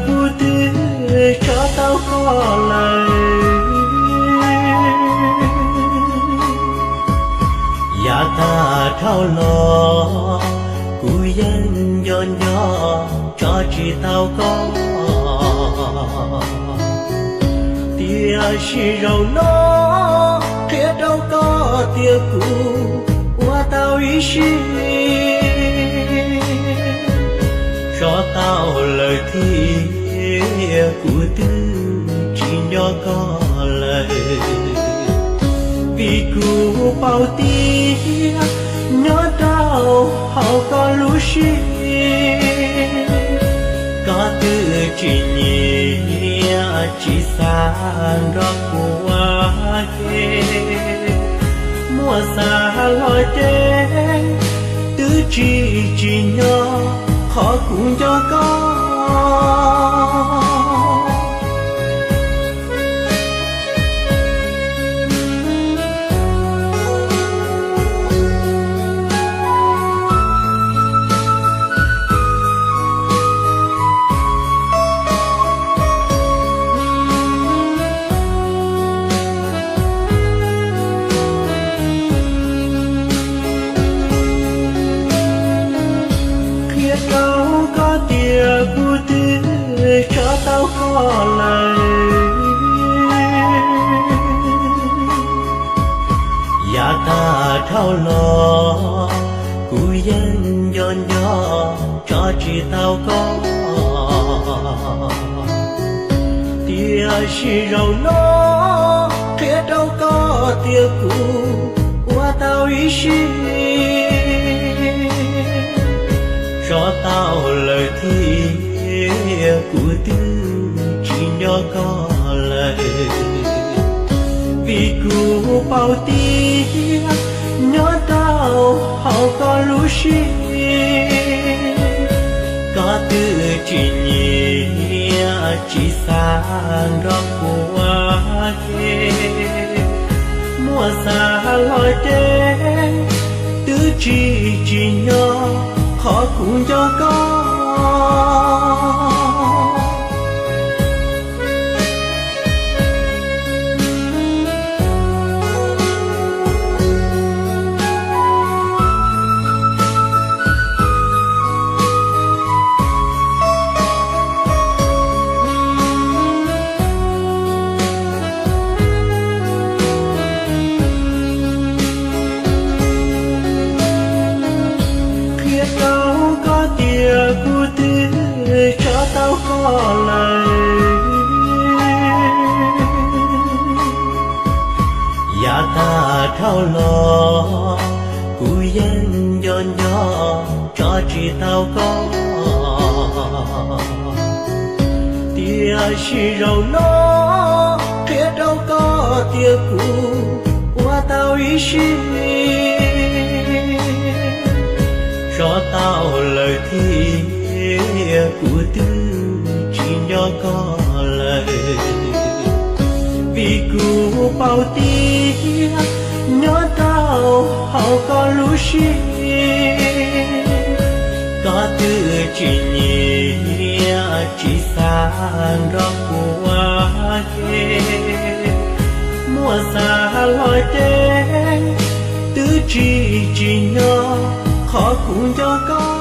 của tư cho tao có lời dạ ta thao lo cú dân giòn nhỏ cho chỉ tao có tia chỉ rầu nó kia đâu có tia cũ qua tao ý chí cho tao lời thi của tư chỉ nhỏ có lời vì cũ bao tia nhớ đau hậu có lũ xí có tư chỉ nhẹ chỉ sang đó qua kê mùa xa loi đến tứ chỉ nhỏ khó cũng cho con của tư cho tao có lời dạ ta thao lo cú dân giòn nhỏ cho chỉ tao có tia chỉ rầu nó kia đâu có tia cũ qua tao ý chí cho tao lời thi của tư chỉ nhỏ có lời vì cũ bao tia nhớ đau hậu có lũ xí có tư chỉ nhẹ chỉ sang đó qua kê mùa xa loi đến tứ chỉ nhỏ khó cũng cho con của tư cho tao có lời dạ ta thao lo cú dân giòn nhỏ cho chỉ tao có tia chỉ rầu nó kia đâu có tia cũ qua tao ý chí cho tao lời thi của tư chỉ nhỏ có lời vì cũ bao tia nhớ đau hậu có lũ xí có tư chỉ nhẹ chỉ sang đó qua kê mùa xa loi đến tứ chỉ nhỏ khó cũng cho con